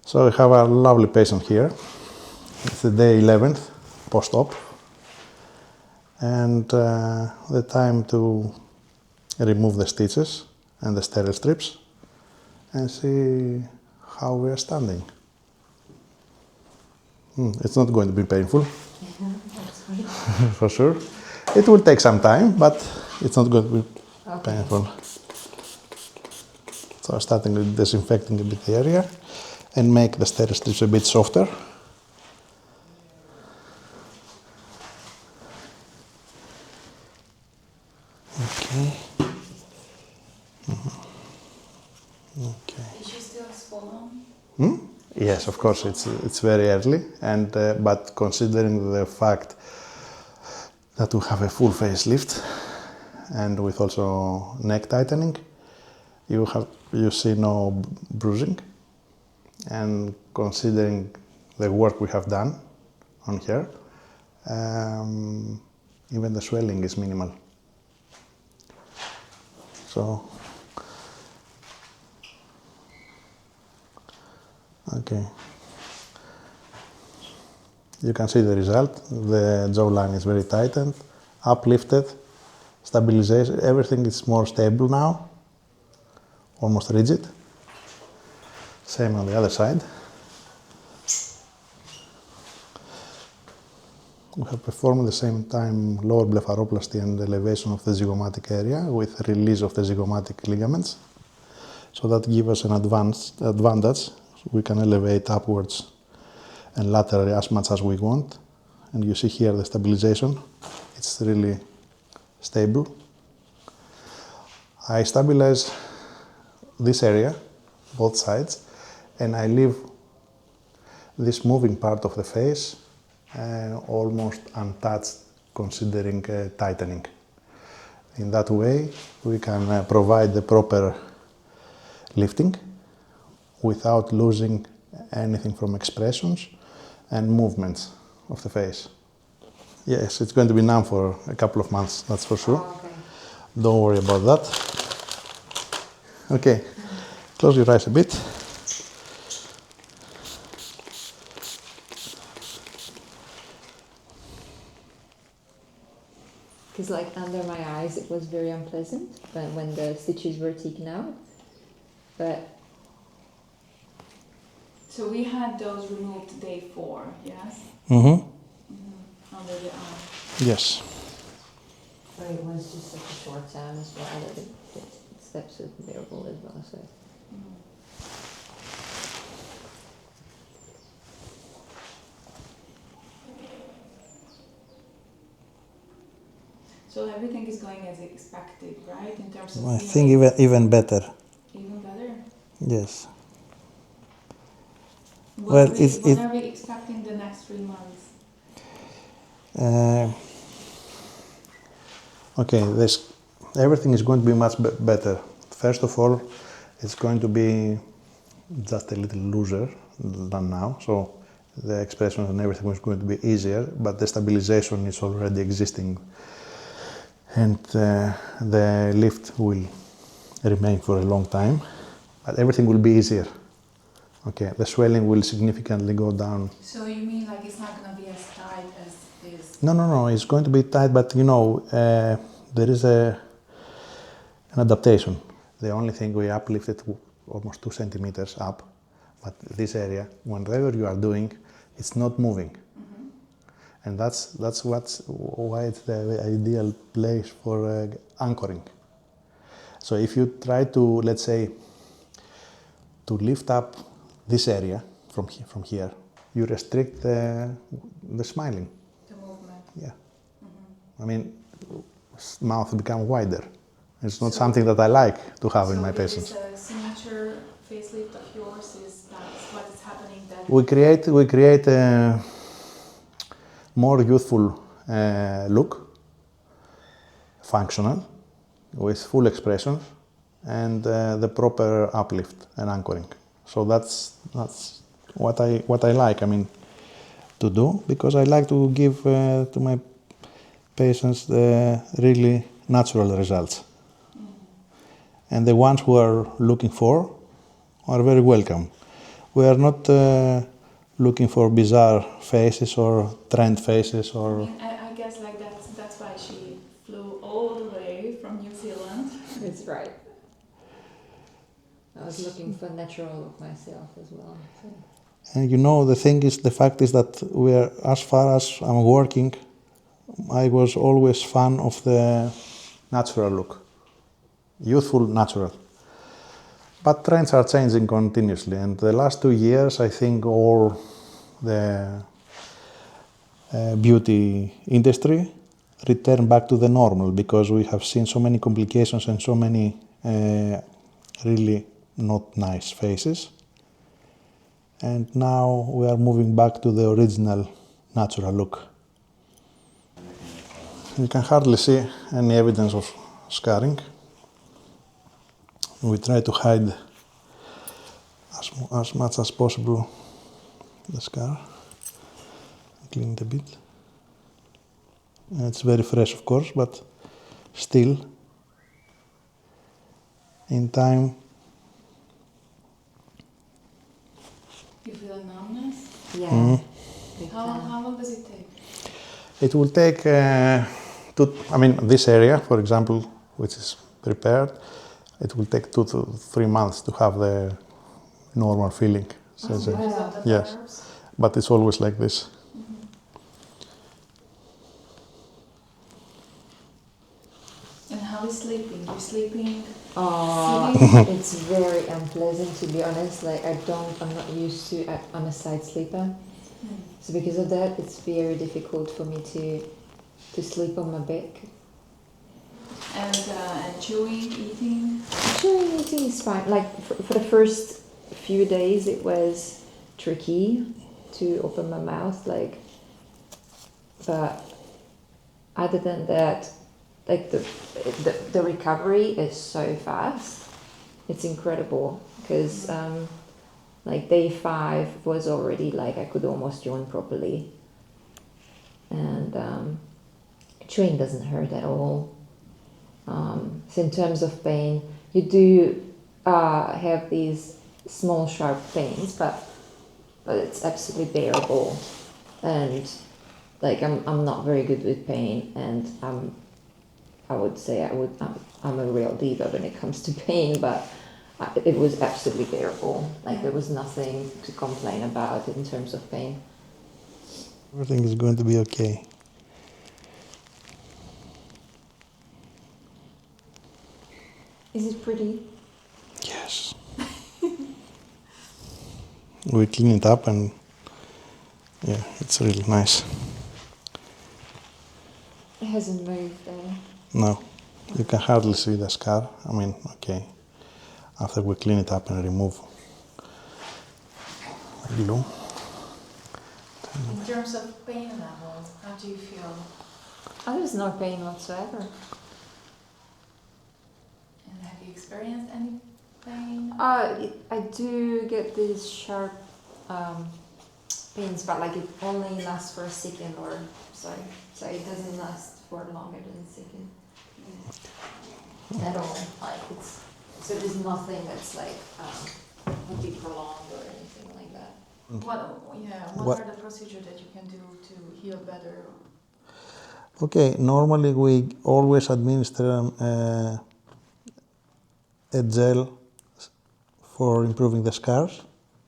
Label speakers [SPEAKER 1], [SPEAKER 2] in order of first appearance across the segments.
[SPEAKER 1] So we have a lovely patient here. It's the day 11th post-op, and the time to remove the stitches and the sterile strips and see how we are standing. It's not going to be painful, for sure. It will take some time, but it's not going to be painful. So I'm starting with disinfecting a bit the area and make the sterile strips a bit softer. Okay. Okay.
[SPEAKER 2] Is she still swollen?
[SPEAKER 1] Yes, of course, it's very early, and but considering the fact that we have a full facelift and with also neck tightening, you see no bruising, and considering the work we have done on her, even the swelling is minimal. So, okay. You can see the result. The jawline is very tightened, uplifted, stabilization. Everything is more stable now, almost rigid. Same on the other side. We have performed at the same time lower blepharoplasty and elevation of the zygomatic area with release of the zygomatic ligaments. So that gives us an advantage. We can elevate upwards and laterally as much as we want. And you see here the stabilization. It's really stable. I stabilize this area, both sides, and I leave this moving part of the face almost untouched, considering tightening. In that way, we can provide the proper lifting without losing anything from expressions and movements of the face. Yes, it's going to be numb for a couple of months, that's for sure.
[SPEAKER 2] Oh, okay.
[SPEAKER 1] Don't worry about that. Okay, close your eyes a bit.
[SPEAKER 2] Because like under my eyes it was very unpleasant when the stitches were taken out. But
[SPEAKER 3] so we had those removed day 4, yes? Under the eye.
[SPEAKER 1] Yes.
[SPEAKER 2] but it was just such a short time as well that the steps were variable as well. So.
[SPEAKER 3] So everything is going as expected, right? In terms of
[SPEAKER 1] I think even better.
[SPEAKER 3] Even better?
[SPEAKER 1] Yes.
[SPEAKER 3] When are we expecting the next 3 months?
[SPEAKER 1] Okay, everything is going to be much better. First of all, it's going to be just a little looser than now, so the expression and everything is going to be easier, but the stabilization is already existing, and the lift will remain for a long time, but everything will be easier. Okay, the swelling will significantly go down.
[SPEAKER 3] So you mean like it's not going to be as tight as this?
[SPEAKER 1] No, it's going to be tight, but you know, there is an adaptation. The only thing we uplifted almost 2 centimeters up, but this area, whenever you are doing, it's not moving. And that's why it's the ideal place for anchoring. So if you try to, let's say, to lift up this area from here, you restrict the smiling.
[SPEAKER 3] The movement.
[SPEAKER 1] Yeah. I mean, mouth become wider. It's not something that I like to have in my patients.
[SPEAKER 3] So this signature facelift of yours that's what is happening then?
[SPEAKER 1] We create a more youthful look, functional, with full expressions, and the proper uplift and anchoring. So that's what I like. I mean, to do, because I like to give to my patients the really natural results. And the ones who are looking for are very welcome. We are not looking for bizarre faces or trend faces or...
[SPEAKER 3] I mean, I guess like that's why she flew all the way from New Zealand.
[SPEAKER 2] That's right. I was looking for natural look myself as well. So.
[SPEAKER 1] And you know, the fact is that we are, as far as I'm working, I was always fan of the natural look. Youthful, natural. But trends are changing continuously, and the last 2 years, I think all the beauty industry returned back to the normal because we have seen so many complications and so many really not nice faces. And now we are moving back to the original natural look. You can hardly see any evidence of scarring. We try to hide as much as possible the scar, clean it a bit. And it's very fresh, of course, but still, in time.
[SPEAKER 3] You feel a numbness?
[SPEAKER 2] Yeah.
[SPEAKER 3] How long does it take?
[SPEAKER 1] It will take, this area, for example, which is prepared, it will take 2 to 3 months to have the normal feeling. Yes, but it's always like this.
[SPEAKER 3] Mm-hmm. And how is sleeping? You're sleeping?
[SPEAKER 2] It's very unpleasant, to be honest. Like I'm not used to. I'm a side sleeper, so because of that, it's very difficult for me to sleep on my back.
[SPEAKER 3] And chewing, eating?
[SPEAKER 2] Chewing, eating is fine. Like for the first few days, it was tricky to open my mouth. But other than that, like the recovery is so fast. It's incredible because like day 5 was already like I could almost yawn properly, and chewing doesn't hurt at all. So in terms of pain, you do have these small sharp pains, but it's absolutely bearable. And like I'm not very good with pain, and I would say I'm a real diva when it comes to pain, but it was absolutely bearable. Like there was nothing to complain about in terms of pain.
[SPEAKER 1] Everything is going to be okay.
[SPEAKER 2] Is it pretty?
[SPEAKER 1] Yes. We clean it up and yeah, it's really nice.
[SPEAKER 2] It hasn't moved though.
[SPEAKER 1] No, you can hardly see the scar. Okay. After we clean it up and remove the glue.
[SPEAKER 3] In terms of pain level, how do you feel?
[SPEAKER 2] There's no pain whatsoever.
[SPEAKER 3] And have you experienced any pain?
[SPEAKER 2] I do get these sharp pains, but like it only lasts for a second or so. So it doesn't last for longer than a second at all. Like so there's nothing that's like would be prolonged or anything like that.
[SPEAKER 3] What are the procedures that you can do to heal better?
[SPEAKER 1] Okay, normally we always administer a gel for improving the scars,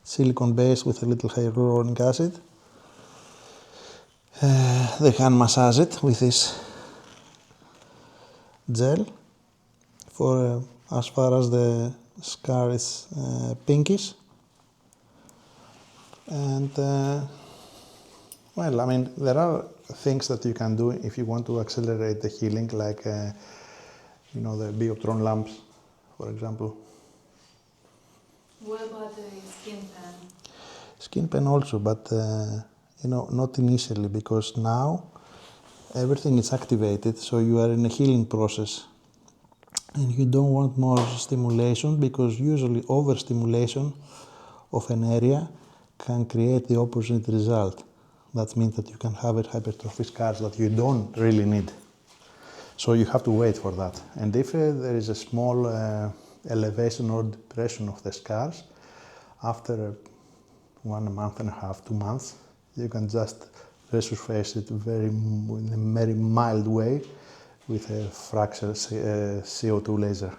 [SPEAKER 1] silicone base with a little hyaluronic acid. They hand massage it with this gel for as far as the scar is pinkish. And there are things that you can do if you want to accelerate the healing, like the bioptron lamps, for example.
[SPEAKER 3] What about the skin pen?
[SPEAKER 1] Skin pen also, but not initially, because now everything is activated, so you are in a healing process. And you don't want more stimulation, because usually overstimulation of an area can create the opposite result. That means that you can have hypertrophy scars that you don't really need. So you have to wait for that. And if there is a small elevation or depression of the scars, after 1 month and a half, 2 months, you can just resurface it in a very mild way with a fracture CO2 laser.